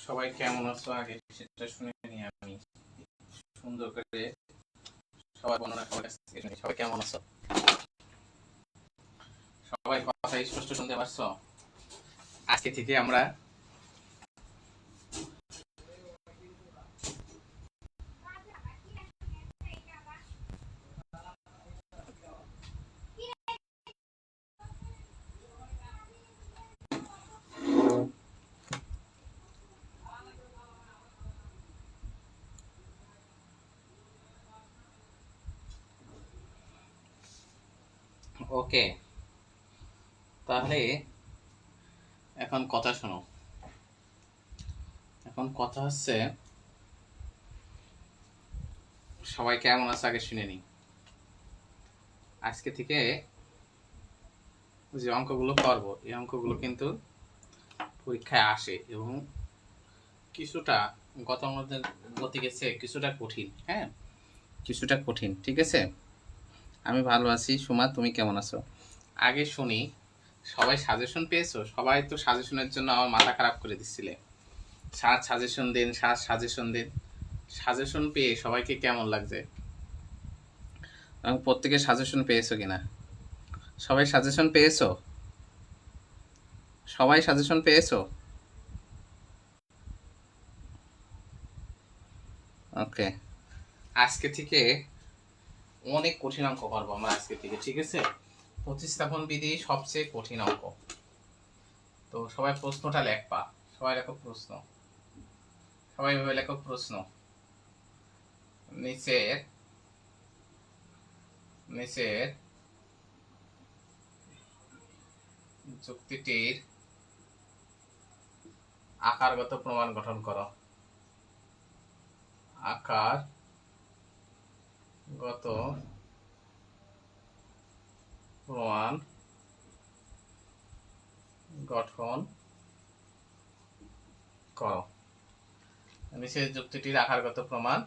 সবাই কেমন আছো আগে সেটা শুনে নি আমি সুন্দর করে সবাই বর্ণনা সবার কাছ থেকে শুনি। সবাই কেমন আছো? সবাই কথা স্পষ্ট শুনতে পারছো? আজকে থেকে আমরা ওকে, তাহলে এখন কথা শোনো। এখন কথা হচ্ছে সবাই কেমন আছে আগে শুনে নি। আজকে থেকে যে অঙ্কগুলো করবো এই অঙ্কগুলো কিন্তু পরীক্ষায় আসে এবং কিছুটা গতানুগতিক গতি গেছে, কিছুটা কঠিন। হ্যাঁ, কিছুটা কঠিন, ঠিক আছে। আমি ভালো আছি। সুমা, তুমি কেমন আছো? আগে শুনি, সবাই সাজেশন পেয়েছো? সবাই তো সাজেশনের জন্য আমার মাথা খারাপ করে দিচ্ছিলে। সাজেশন দিন, সাজেশন দিন। সাজেশন পেয়ে সবাইকে কেমন লাগছে এবং প্রত্যেকে সাজেশন পেয়েছো কিনা? সবাই সাজেশন পেয়েছো? সবাই সাজেশন পেয়েছো? ওকে, আজকে থেকে অনেক কঠিন অঙ্ক করবো আমরা আজকে থেকে, ঠিক আছে। প্রতিস্থাপন বিধি সবচেয়ে কঠিন অঙ্ক। তো সবাই প্রশ্নটা লেখবা। সবাই লেখো প্রশ্ন। সবাই ভেবে লেখো প্রশ্ন। নিচের নিচের যুক্তিটির আকারগত প্রমাণ গঠন করো। আকারগত প্রমাণ গঠন করো। নিচের যুক্তিটির আকারগত প্রমাণ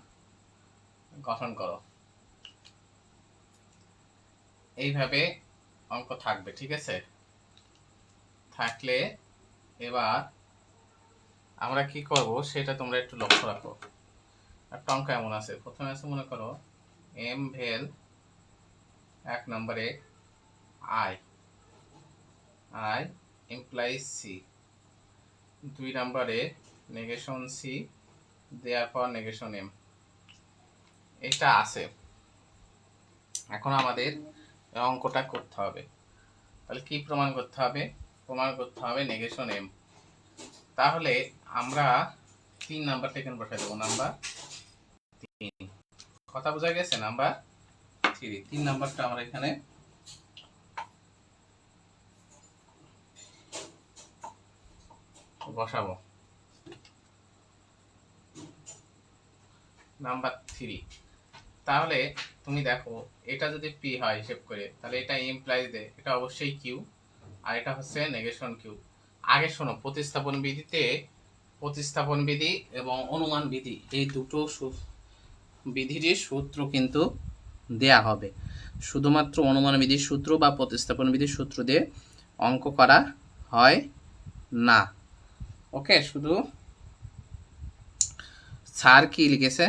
গঠন করো। এইভাবে অঙ্ক থাকবে, ঠিক আছে। থাকলে এবার আমরা কি করব সেটা তোমরা একটু লক্ষ্য রাখো। একটা অঙ্ক এমন আছে, প্রথমে আছে মনে করো এম ভেল 1 নম্বরে আই আই ইমপ্লাইজ সি, 2 নম্বরে নেগেশন সি দেয়ার পর নেগেশন এম। এটা আছে। এখন আমাদের অঙ্কটা করতে হবে। তাহলে কি প্রমাণ করতে হবে? প্রমাণ করতে হবে নেগেশন এম। তাহলে আমরা 3 নাম্বারটা এখানে বসাই দেবো। নাম্বার 3, কথা বোঝা গেছে? নাম্বার 3, 3 নাম্বারটা আমরা এখানে বসাবো। নাম্বার 3। তাহলে তুমি দেখো, এটা যদি পি হয় হিসেব করে, তাহলে এটা ইমপ্লাইজ দে, এটা অবশ্যই কিউ, আর এটা হচ্ছে নেগেশন কিউ। আগে শোনো, প্রতিস্থাপন বিধি এবং অনুমান বিধি এই দুটো বিধির সূত্র কিন্তু দেয়া হবে। শুধুমাত্র অনুমান বিধির সূত্র বা প্রতিস্থাপন বিধির সূত্র দিয়ে অঙ্ক করা হয় না। ওকে, শুধু স্যার কি লিখেছে,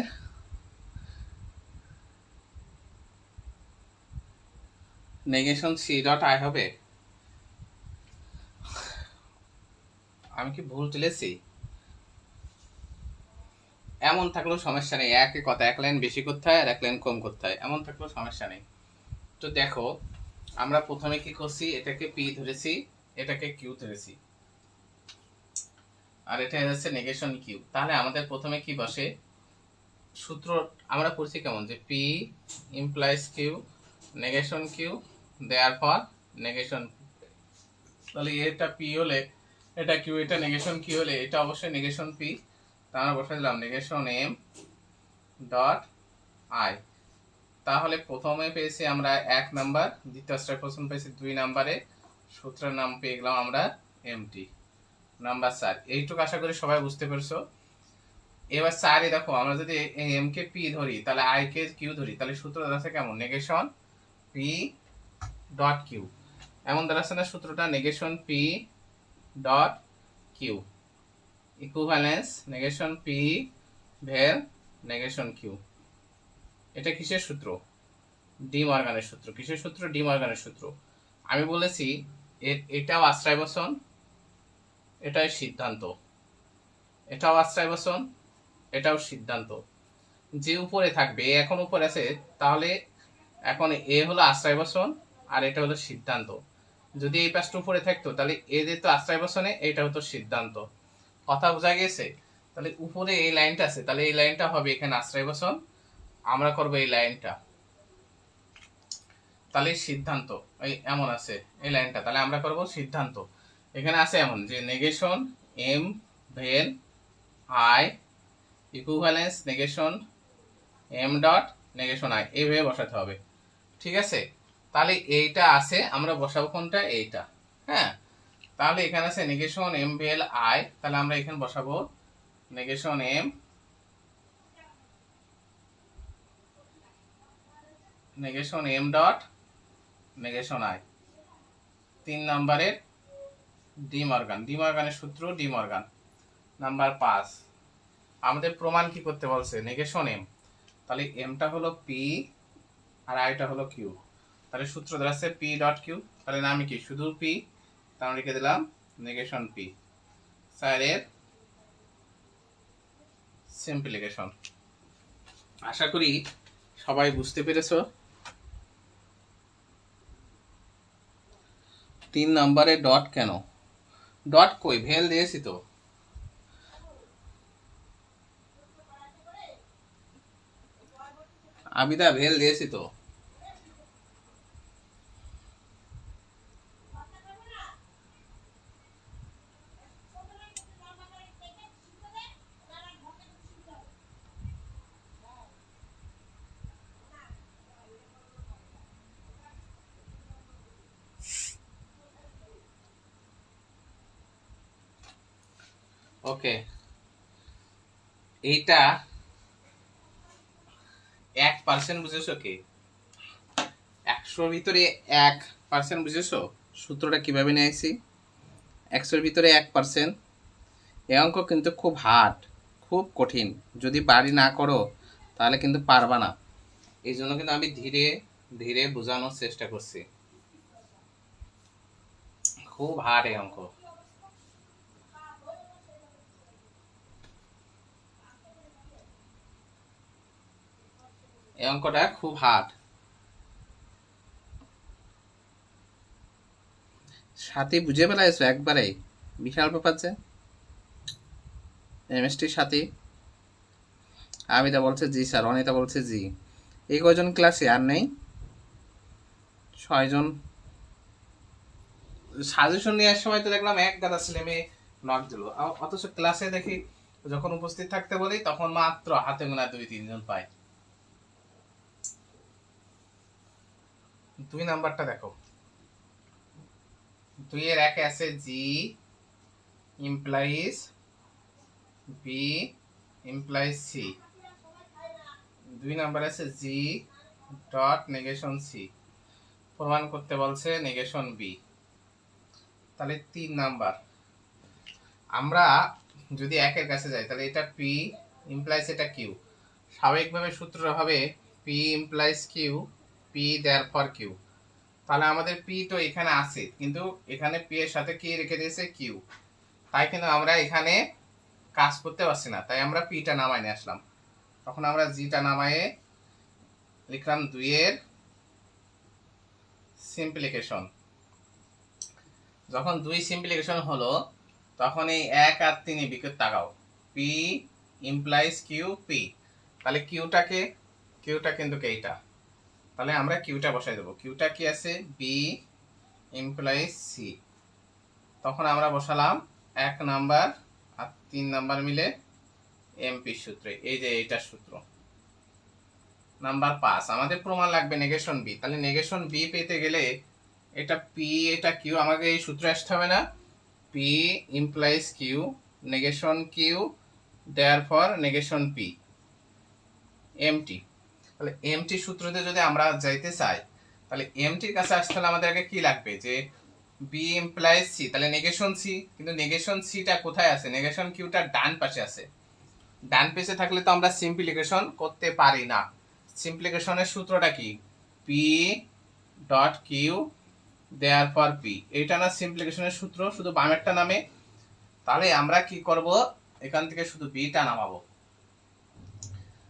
নেগেশন সি ডট আই হবে। আমি কি ভুল তুলেছি? এমন থাকলেও সমস্যা নেই, একই কথা, এক লাইন বেশি করতে হয় আর এক লাইন কম করতে হয়, এমন থাকলেও সমস্যা নেই। তো দেখো, আমরা প্রথমে কি করছি, এটাকে পি ধরেছি, এটাকে কিউ ধরেছি, আর এটা হচ্ছে নেগেশন কিউ। তাহলে আমাদের প্রথমে কি বসে, সূত্র আমরা পড়ছি কেমন, যে P implies Q negation Q therefore negation. তাহলে এটা পি হলে এটা কিউ, এটা নেগেশন কিউ হলে এটা অবশ্যই নেগেশন পি। আমরা বসাই দিলাম নেগেশন এম ডট আই। তাহলে প্রথমে পেয়েছি আমরা 1 নাম্বার, দ্বিতীয় স্টেপ প্রশ্ন পেয়েছি 2 নাম্বারে, সূত্রের নাম পেয়ে গেলাম আমরা এমটি। নাম্বার 4, এইটুকু আশা করি সবাই বুঝতে পেরেছো। এবার 4 দেখো, আমরা যদি এম কে পি ধরি, তাহলে আই কে কিউ ধরি, তাহলে সূত্র দাঁড়াচ্ছে কেমন, নেগেশন পি ডট কিউ। এমন দাঁড়াচ্ছে না সূত্রটা, negation P dot Q. Equivalence negation P ভেল নেগেশন কিউ। এটা কিসের সূত্র? ডি মর্গানের সূত্র। কিসের সূত্র? ডি মর্গানের সূত্র। আমি বলেছি এটাও আশ্রয় বচন, এটাই সিদ্ধান্ত, এটাও আশ্রয় বচন, এটাও সিদ্ধান্ত। যে উপরে থাকবে, এ এখন উপরে আছে, তাহলে এখন এ হলো আশ্রয় বচন আর এটা হলো সিদ্ধান্ত। যদি এই পাশটা উপরে থাকতো তাহলে এ যেত আশ্রয় বচনে, এটা হতো সিদ্ধান্ত। কথা বোঝা গেছে? তাহলে উপরে এই লাইনটা আছে, তাহলে এই লাইনটা হবে এখানে আশ্রয় বচন, আমরা করব এই লাইনটা, তাহলে সিদ্ধান্ত এই এমন আছে এই লাইনটা, তাহলে আমরা করব সিদ্ধান্ত। এখানে আছে এমন যে নেগেশন এম ভেল I equivalence negation M dot negation I, এইভাবে বসাতে হবে। ঠিক আছে? তাহলে এইটা আছে, আমরা বসাবো কোনটা? এইটা। হ্যাঁ, তাহলে এখানে আছে নেগেশন এম ভেল আই, তাহলে আমরা এখানে বসাবো negation M negation M dot negation I. 3 নম্বরের ডি মর্গান, ডি মর্গানের সূত্র ডি মর্গান। নাম্বার 5, আমাদের প্রমাণ কি করতে বলছে? নেগেশন এম, তাহলে এমটা হলো পি আর আইটা হলো কিউ, তাহলে সূত্র দাঁড়াচ্ছে পি ডট কিউ, তাহলে নামে কি? শুধু পি, তাহলে লিখে দিলাম নেগেশন পি। স্যারের সিম্পলিফিকেশন। আশা করি সবাই বুঝতে পেরেছো। 3 নম্বরে ডট কেন? ডট কই? ভেল দিয়েছি তো। আবিদা ভেল দিয়েছি তো। ওকে, এইটা 1% বুঝেছো কি? 100 ভিতরে 1% বুঝেছো? সূত্রটা কিভাবে নিয়ে আসছি? 100 ভিতরে 1%। এই অঙ্ক কিন্তু খুব হার্ড, খুব কঠিন। যদি বাড়ি না করো তাহলে কিন্তু পারবা না। এই জন্য কিন্তু আমি ধীরে ধীরে বোঝানোর চেষ্টা করছি। খুব হার্ড এই অঙ্ক। এই অঙ্কটা খুব হার্ড। সাথে বুঝে ফেলাইছো একবারে, বিশাল ব্যাপার যে। এমএসটির সাথে আবিদা বলছে জি স্যার, অনিতা বলছে জি। এই কয়জন ক্লাসে আর নেই? 6 জন। সাজেশন নেওয়ার সময় তো দেখলাম এক গাদা ছেলে মেয়ে নক দিল, অথচ ক্লাসে দেখি যখন উপস্থিত থাকতে বলি তখন মাত্র হাতে গোনা 2-3 জন পায়। 2 নাম্বারটা দেখো, 2 এর 1 আছে G implies B implies C. 2 number আছে জি ডট নেগেশন সি, প্রমাণ করতে বলছে নেগেশন বি। তাহলে 3 নাম্বার। আমরা যদি 1 এর কাছে যাই তাহলে এটা পি ইমপ্লাইজ এটা কিউ, স্বাভাবিকভাবে সূত্রটা হবে P implies Q, P therefore Q. তাহলে আমাদের পি তো এখানে আছে, কিন্তু এখানে পি এর সাথে কি রেখে দিয়েছে? কিউ। তাই কিন্তু আমরা এখানে কাজ করতে পারছি না, তাই আমরা পিটা নামাই নিয়ে আসলাম। তখন আমরা জিটা নামায়ে লিখলাম 2 এর সিম্পলিফিকেশন। যখন 2 সিম্পলিফিকেশন হলো তখন এই 1 আর 3 বিকট তাকাও, পি ইমপ্লাইজ কিউ পি, তাহলে কিউটা কিন্তু এইটা, তাহলে আমরা কিউটা বসাই দেবো। কিউটা কি আছে? B implies C. তখন আমরা বসালাম 1 নাম্বার আর 3 নাম্বার মিলে এমপি সূত্রে, এই যে এইটা সূত্র। নাম্বার 5, আমাদের প্রমাণ লাগবে নেগেশন বি। তাহলে নেগেশন বি পেতে গেলে এটা পি এটা কিউ, আমাকে এই সূত্র আসতে হবে না? P implies Q negation Q therefore negation P MT. তাহলে এমটি সূত্রতে যদি আমরা যাইতে চাই তাহলে এমটির কাছে আসতে হলে আমাদের আগে কি লাগবে? যে বি ইমপ্লাইজ সি, তাহলে নেগেশন সি, কিন্তু নেগেশন সিটা কোথায় আছে? নেগেশন কিউটা ডান পাশে আছে। ডান পাশে থাকলে তো আমরা সিম্পলিফিকেশন করতে পারি না। সিম্পলিফিকেশনের সূত্রটা কি? P dot Q therefore P, এইটা না সিম্পলিফিকেশনের সূত্র, শুধু বামেরটা নামে। তাহলে আমরা কি করব, এখান থেকে শুধু বিটা নামাবো।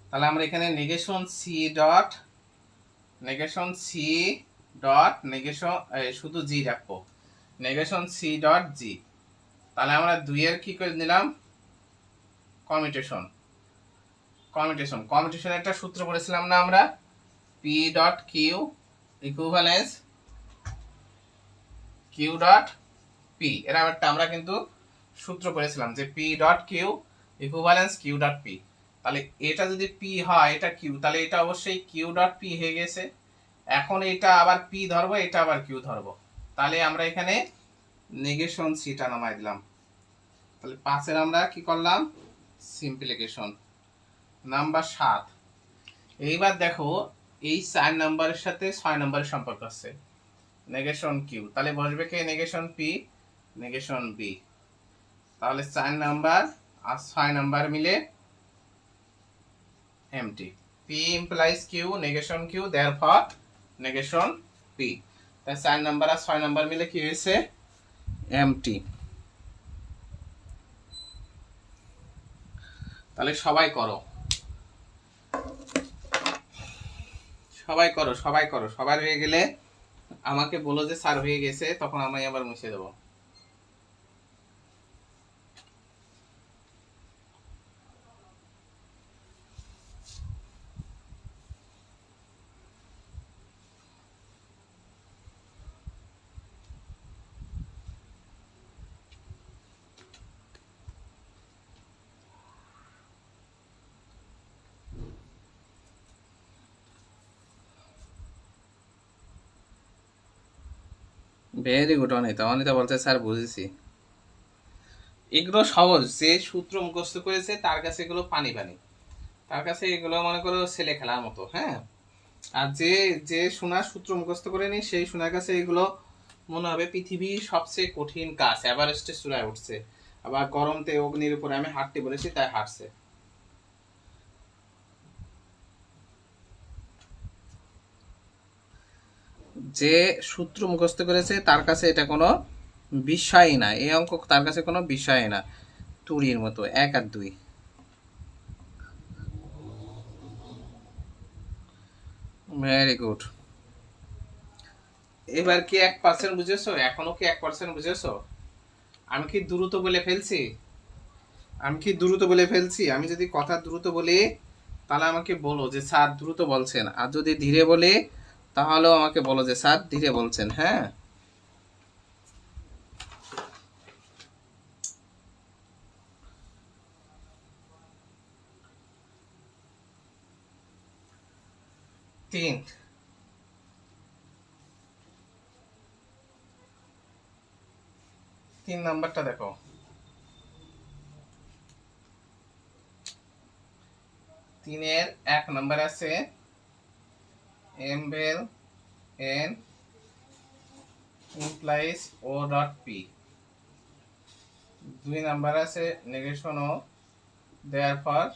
তাহলে আমরা এখানে নেগেশন সি ডট নেগেশন শুধু জি রাখবো, নেগেশন সি ডট জি। তাহলে আমরা 2 এর কি করে নিলাম? কমিউটেশন একটা সূত্র করেছিলাম না আমরা? P dot Q equivalence Q dot P, এরকম একটা আমরা কিন্তু সূত্র করেছিলাম যে P dot Q equivalence Q dot P. তাহলে এটা যদি পি হয়, এটা কিউ, তাহলে এটা অবশ্যই কিউ ডট পি হয়ে গেছে। এখন এটা আবার পি ধরবো, এটা আবার কিউ ধরবো। তাহলে আমরা এখানে নেগেশন সিটা নামাই দিলাম। তাহলে 5 এর আমরা কি করলাম? সিম্পলিফিকেশন। নাম্বার 7, এইবার দেখো এই 4 নাম্বারের সাথে 6 নাম্বারের সম্পর্ক আছে, নেগেশন কিউ, তাহলে বসবে কে? Negation P negation B. তাহলে 4 নাম্বার আর 6 নাম্বার মিলে MT. P implies Q negation Q therefore negation P. তাই 4 নাম্বার আর 6 নাম্বার মিলে কি হয়েছে? এমটি। তাহলে সবাই করো, সবার হয়ে গেলে আমাকে বলো যে স্যার হয়ে গেছে, তখন আমি আবার মুছে দেবো। Very good Anita. অনিতা বলতে স্যার বুঝেছি। এগুলো সহজ, যে সূত্র মুখস্থ করেছে তার কাছে এগুলো পানি পানি, তার কাছে এগুলো মনে করো ছেলে খেলার মতো। হ্যাঁ, আর যে যে সোনার সূত্র মুখস্থ করেনি সেই সোনার কাছে এগুলো মনে হবে পৃথিবীর সবচেয়ে কঠিন কাজ, এভারেস্টে চূড়ায় উঠছে। আবার গরমতে অগ্নির উপরে আমি হাঁটতে বলেছি, তাই হাঁটছে। যে সূত্র মুখস্থ করেছে তার কাছে এটা কোনো বিষয়ই না, এই অঙ্ক তার কাছে কোনো বিষয় না, তুড়ির মতো 1 আর 2। Very good. এবার কি 1% বুঝেছো? এখনো কি 1% বুঝেছো? আমি কি দ্রুত বলে ফেলছি? আমি যদি কথা দ্রুত বলি তাহলে আমাকে বলো যে স্যার দ্রুত বলছেন, আর যদি ধীরে বলি তাহলেও আমাকে বলো যে স্যার ধীরে বলছেন। হ্যাঁ, তিন নাম্বারটা দেখো। 3 এর 1 নাম্বার আছে এমবেল N implies O dot P. 2 number আছে negation O therefore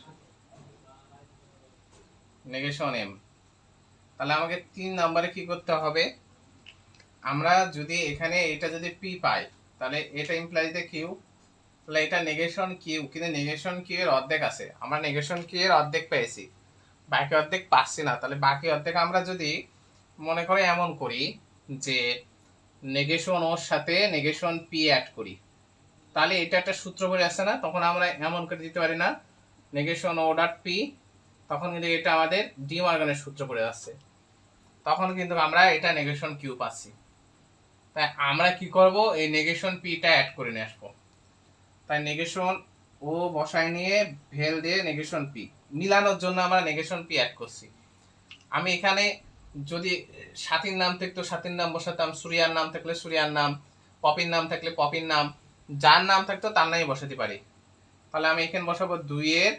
negation M. তাহলে আমাকে 3 নাম্বারে কি করতে হবে? আমরা যদি এখানে এটা যদি পি পাই, তাহলে এটা ইমপ্লাইজ দ্য কিউ, তাহলে এটা নেগেশন কিউ, কিন্তু নেগেশন কিউ এর অর্ধেক আছে, আমরা নেগেশন কিউ এর অর্ধেক পেয়েছি, বাকি অর্ধেক পাচ্ছি না। তাহলে বাকি অর্ধেক আমরা যদি মনে করে এমন করি যে নেগেশন ওর সাথে নেগেশন পি অ্যাড করি, তাহলে এটা একটা সূত্র করে আসছে না? তখন আমরা এমন করে দিতে পারি না নেগেশন ও ডট পি, তখন কিন্তু এটা আমাদের ডি মর্গানের সূত্র করে আসছে, তখন কিন্তু আমরা এটা নেগেশন কিউ পাচ্ছি। তাই আমরা কি করব? এই নেগেশন পিটা অ্যাড করে নিয়ে আসবো। তাই নেগেশন ও বসায় নিয়ে ভেল দিয়ে নেগেশন পি মিলানোর জন্য আমরা নেগেশন পি অ্যাড করছি। আমি এখানে যদি সাথীর নাম থাকতো সাথীর নাম বসাতাম, সুরিয়ার নাম থাকলে সুরিয়ার নাম, পপির নাম থাকলে পপির নাম, যার নাম থাকতো তার নামই বসাতে পারি। তাহলে আমি এখানে বসাবো 2 এর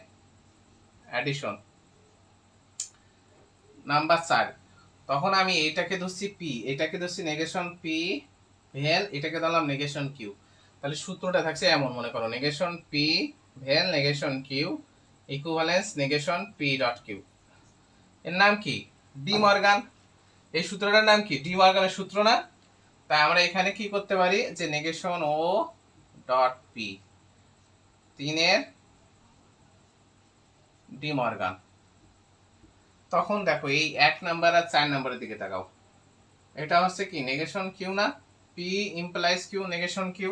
অ্যাডিশন। নাম্বার 4, তখন আমি এইটাকে ধরছি পি, এটাকে ধরছি নেগেশন পি ভেল, এটাকে ধরলাম নেগেশন কিউ। তাহলে সূত্রটা থাকছে এমন, মনে করো নেগেশন পি ভেল negation Q equivalence negation P dot Q. এর নাম কি? De Morgan. এই সূত্রটার নাম কি? ডি মর্গানের সূত্র না? তাই আমরা এখানে কি করতে পারি, যে নেগেশন ও ডট পি 3 ডি মর্গান। তখন দেখো এই 1 নাম্বার আর 4 নাম্বারের দিকে তাকাও, এটা হচ্ছে কি নেগেশন কিউ না? P implies Q negation Q,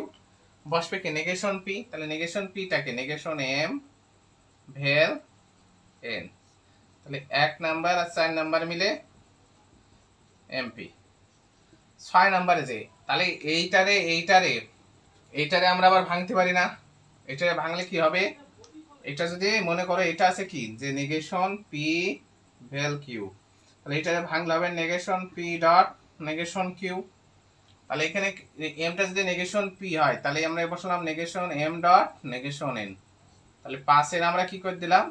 বসবে কি নেগেশন পি। তাহলে নেগেশন পিটাকে নেগেশন এম ভেল এন, তাহলে 1 নাম্বার আর 4 নাম্বার মিলে এমপি। 6 নাম্বারে যে, তাহলে এইটারে আমরা আবার ভাঙতে পারি না। এটারে ভাঙলে কি হবে, এটা যদি মনে করো এটা আছে কি যে নেগেশন পি ভেল কিউ, তাহলে এটারে ভাঙলে হবে negation P dot negation Q. তাহলে এখানে এমটা যদি নেগেশন পি হয়, তাহলে আমরা বসালাম negation M dot negation N. তাহলে পাশের আমরা কি করে দিলাম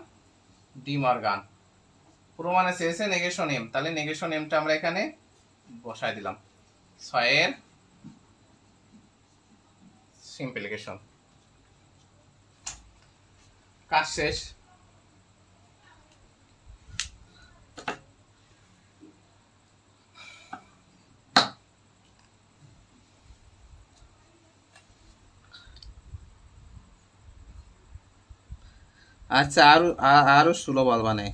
ডি মর্গান। প্রমাণে চেয়েছে নেগেশন এম, তাহলে নেগেশন এমটা আমরা এখানে বসাই দিলাম। 6 এর সিম্পলিফিকেশন, কাজ শেষ। আচ্ছা, আরো সুলভ মানে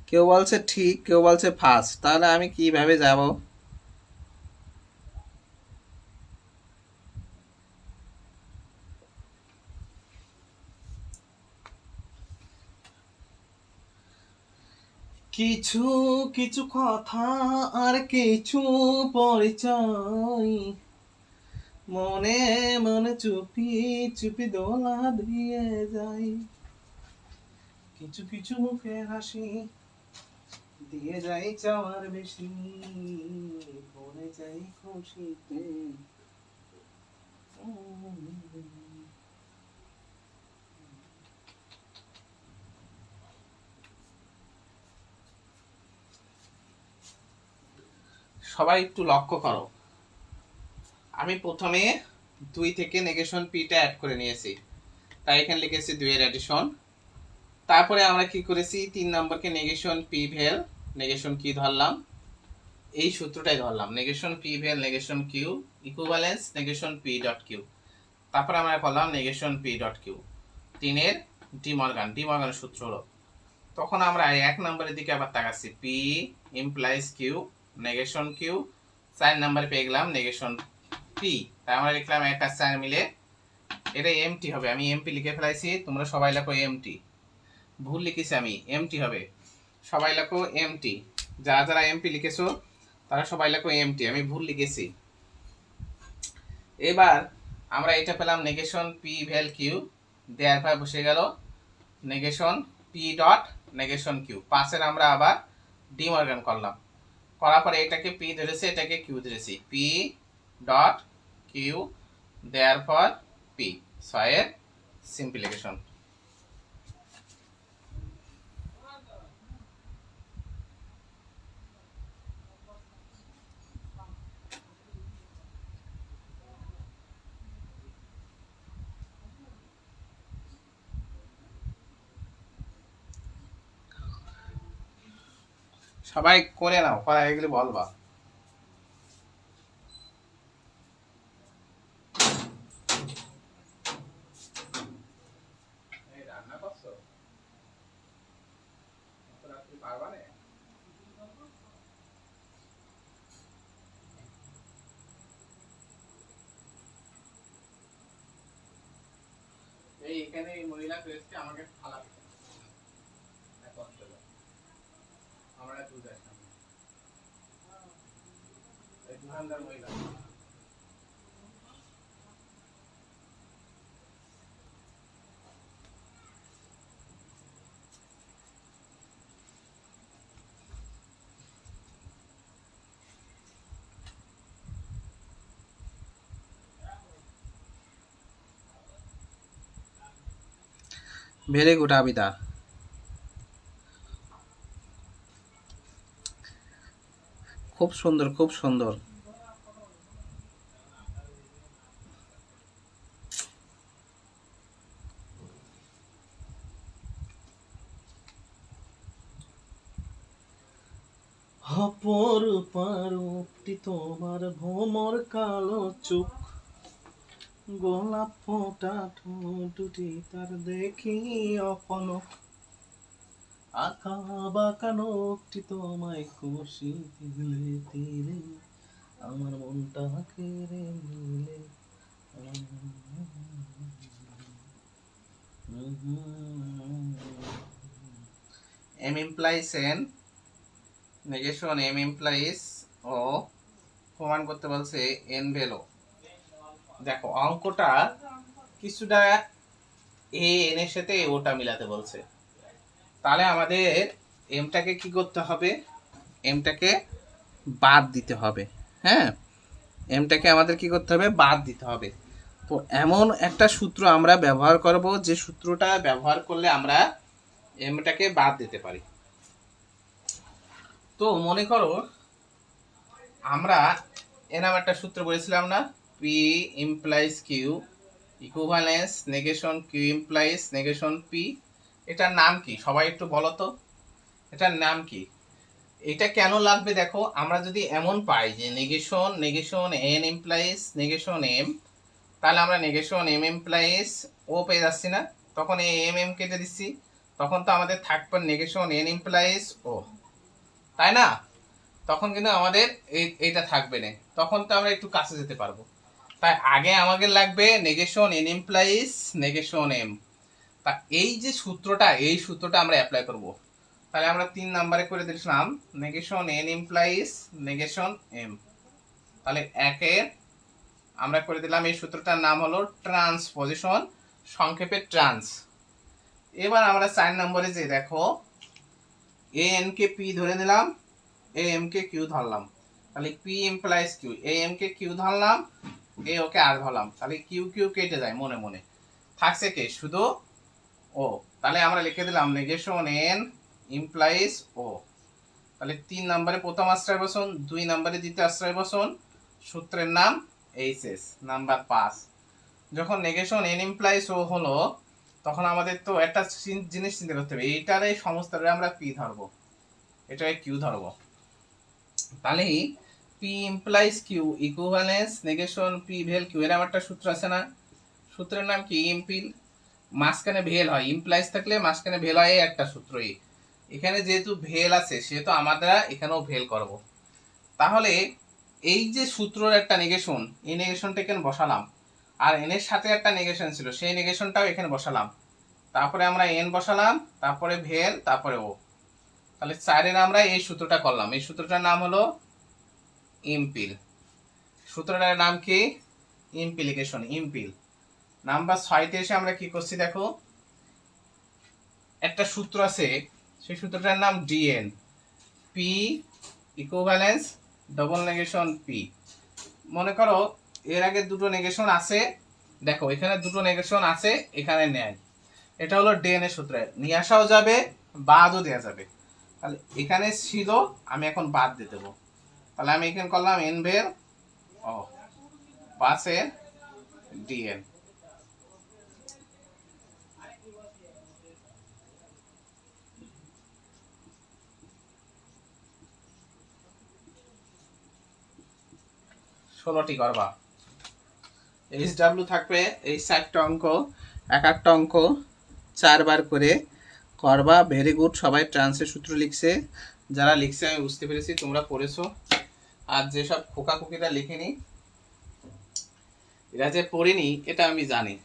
কেউ বলছে ঠিক, কেউ বলছে ফার্স্ট, তাহলে আমি কিভাবে যাব? কিছু কিছু কথা আর কিছু পরিচয়, মনে মনে চুপি চুপি দোলা দিয়ে যাই, কিছু কিছু মুখে হাসি দিয়ে যাই চাওয়ার বেশি, পড়ে যাই খুশিতে। সবাই একটু লক্ষ্য করো, আমি প্রথমে 2 থেকে নেগেশন পিটা অ্যাড করে নিয়েছি, তাই এখানে লিখেছি 2 এর অ্যাডিশন। তারপরে আমরা কি করেছি, 3 নম্বরকে নেগেশন পি ভেল নেগেশন কি ধরলাম, এই সূত্রটাই ধরলাম নেগেশন পি ভেল negation Q equivalence negation P dot Q. তারপর আমরা করলাম নেগেশন পি ডট কিউ 3 এর ডি মর্গানের সূত্র হলো। তখন আমরা 1 নম্বরের দিকে আবার তাকাচ্ছি, P implies Q negation Q, 4 নম্বরে পেয়ে গেলাম নেগেশন পি, তাই আমরা লিখলাম 1 আর 4 মিলে এটা এমটি হবে। আমি এমপি লিখে ফেলাইছি, তোমরা সবাই লেখো এমটি। ভুল লিখেছি আমি, এমটি হবে, সবাই লেখো এমটি। যারা যারা এমপি লিখেছো তারা সবাই লেখো এমটি, আমি ভুল লিখেছি। এবার আমরা এটা পেলাম নেগেশন পি ভ্যাল কিউ, দেওয়ার পর বসে গেল negation P dot negation Q. পাশের আমরা আবার ডি মর্গান করলাম, করার পরে এটাকে পি ধরেছি এটাকে কিউ ধরেছি, পি ডট কিউ দেওয়ার পর পি। 6 এর সিম্পলিফিকেশন। সবাই করে নাও, করা এগুলি বলবা। রান্না করছো রাত্রি পারবা না? এই এখানে এই মহিলা করেছে আমাকে থালা দিতে, আমরা দুধ আসলাম এই দোকানদার মহিলা। Very good Abida. খুব সুন্দর, খুব সুন্দর। অপরূপা রূপটি তোমার, ভ্রমর কালো চোখ, গোলাপ ফোঁটা ঠোঁট দুটি তার দেখি অপলক, আঁকা বাঁকা নখটি তোমায় খুশি দিলে দিলে, আমার মনটা কেড়ে নিলে। M implies n, negation M implies O, প্রমাণ করতে বলছে n ভ্যালু। দেখো অঙ্কটা কিছুটা এ এন এর সাথে ওটা মিলাতে বলছে, তাহলে আমাদের এমটাকে কি করতে হবে, এমটাকে বাদ দিতে হবে। হ্যাঁ, এমটাকে আমাদের কি করতে হবে, বাদ দিতে হবে। তো এমন একটা সূত্র আমরা ব্যবহার করব যে সূত্রটা ব্যবহার করলে আমরা এমটাকে বাদ দিতে পারি। তো মনে করো আমরা এরকম একটা সূত্র বলেছিলাম না, P implies Q equivalence negation Q implies negation P. এটার নাম কি সবাই একটু বলো তো, এটার নাম কি? এটা কেন লাগবে দেখো, আমরা যদি এমন পাই যে negation negation N implies negation M, তাহলে আমরা নেগেশন এম ইমপ্লাইজ ও পেয়ে যাচ্ছি না, তখন এই এম এম কেটে দিচ্ছি, তখন তো আমাদের থাকবে নেগেশন এন ইমপ্লাইজ ও, তাই না? তখন কিন্তু আমাদের এইটা থাকবে না, তখন তো আমরা একটু কাছে যেতে পারবো। তাই আগে আমাদের লাগবে negation N implies negation M. তা এই যে সূত্রটা, এই সূত্রটা আমরা অ্যাপ্লাই করব। তাহলে আমরা 3 নম্বরে করে দিলাম negation N implies negation M. তাহলে একের আমরা করে দিলাম, এই সূত্রটার নাম হলো ট্রান্সপোজিশন, সংক্ষেপে ট্রান্স। এবার আমরা 4 নম্বরে যে দেখো এ এন কে পি ধরে নিলাম, এ এম কে কিউ ধরলাম, তাহলে পি ইমপ্লাইজ কিউ, এ এম কে কিউ ধরলাম, এ ওকে আর ধরলাম, তাহলে কিউ কিউ কেটে যায়, মনে মনে থাকছে কে, শুধু ও। তাহলে আমরা লিখে দিলাম নেগেশন এন ইমপ্লাইজ ও। তাহলে 3 নম্বরে প্রথম আশ্রয় বসন, 2 নম্বরে দ্বিতীয় আশ্রয় বসন, সূত্রের নাম এইচএস। নাম্বার 5, যখন নেগেশন এন ইমপ্লাইজ ও হলো, তখন আমাদের তো একটা জিনিস চিন্তা করতে হবে, এইটার এই সমস্তটা আমরা পি ধরবো, এটা কিউ ধরবো। তাহলে P implies Q equivalence negation P vel Q, এর একটা সূত্র আছে না, সূত্রের নাম কি ইমপিল, মাঝখানে ভেল হয়, ইমপ্লাইজ থাকলে মাঝখানে ভেল হয়, একটা সূত্রই। এখানে যেহেতু ভেল আছে সেহেতু আমরা এখানেও ভেল করব। তাহলে এই যে সূত্রের একটা নেগেশন, এই নেগেশনটা এখানে বসালাম, আর এন এর সাথে একটা নেগেশন ছিল, সেই নেগেশনটাও এখানে বসালাম, তারপরে আমরা এন বসালাম, তারপরে ভেল, তারপরে ও। তাহলে 4-এর আমরা এই সূত্রটা করলাম, এই সূত্রটার নাম হলো ইমপিল। সূত্রটার নাম কি, ইমপ্লিকেশন, ইমপিল। নাম্বার 6তে এসে আমরা কি করছি দেখো, একটা সূত্র আছে, সেই সূত্রটার নাম DN, P equivalence double negation P. মনে করো এর আগে দুটো নেগেশন আছে, দেখো এখানে দুটো নেগেশন আছে, এখানে নেয়, এটা হলো ডিএন এর সূত্র, নিয়ে আসাও যাবে, বাদও দেওয়া যাবে। তাহলে এখানে ছিল, আমি এখন বাদ দিয়ে দেবো। তাহলে আমি এখানে করলাম এন ভেল ও 5 ডিএন। ষোলোটি করবা, এইচ ডাব্লিউ থাকবে এই 4টা অঙ্ক, এক একটা অঙ্ক 4 বার করে করবা। ভেরি গুড, সবাই ট্রান্সের সূত্র লিখছে, যারা লিখছে আমি বুঝতে পেরেছি তোমরা পড়েছো। আর যেসব খোকাখুকিরা লিখেনি, এরা যে পড়েনি এটা আমি জানি।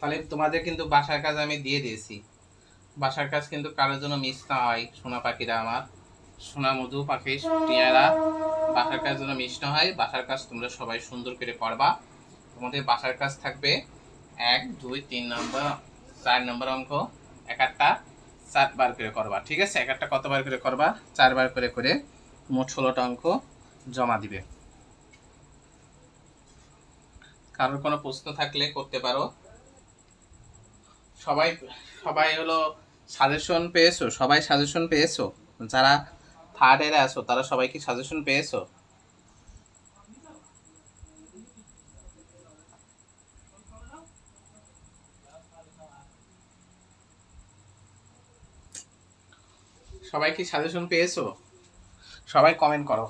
তাহলে তোমাদের কিন্তু বাসার কাজ আমি দিয়ে দিয়েছি, বাসার কাজ কিন্তু কারোর জন্য মিস না হয়, সোনা পাখিরা আমার, সোনা মধু পাখি টিয়ারা, বাসার কাজ যেন মিস না হয়। বাসার কাজ তোমরা সবাই সুন্দর করে করবা। তোমাদের বাসার কাজ থাকবে 1, 2, 3 নম্বর 4 নম্বর অঙ্ক এক একটা 4 বার করে করবা, ঠিক আছে? এক একটা কতবার করে করবা? 4 বার করে করে মোট 16টা অঙ্ক জমা দিবে। কারোর কোনো প্রশ্ন থাকলে করতে পারো। সবাই সবাই হলো সাজেশন পেয়েছো? সবাই সাজেশন পেয়েছো? যারা থার্ড ইয়ারে আছো তারা সবাই কি সাজেশন পেয়েছো? সবাই কি সাজেশন পেয়েছো? সবাই কমেন্ট করো।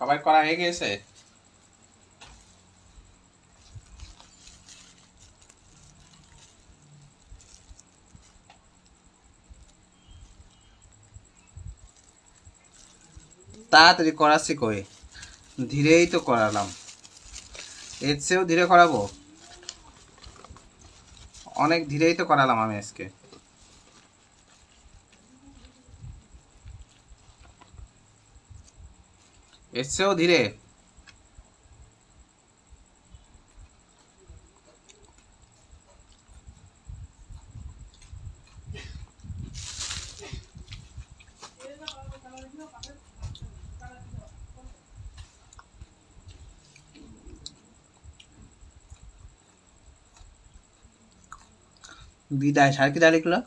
সবাই করা হয়ে গেছে? তাড়াতাড়ি করাচ্ছি কই, ধীরেই তো করালাম। এর চেয়েও ধীরে করাবো? অনেক ধীরেই তো করালাম আমি আজকে। এর চেয়েও ধীরে? বিদায়, স্যার কি লিখলো?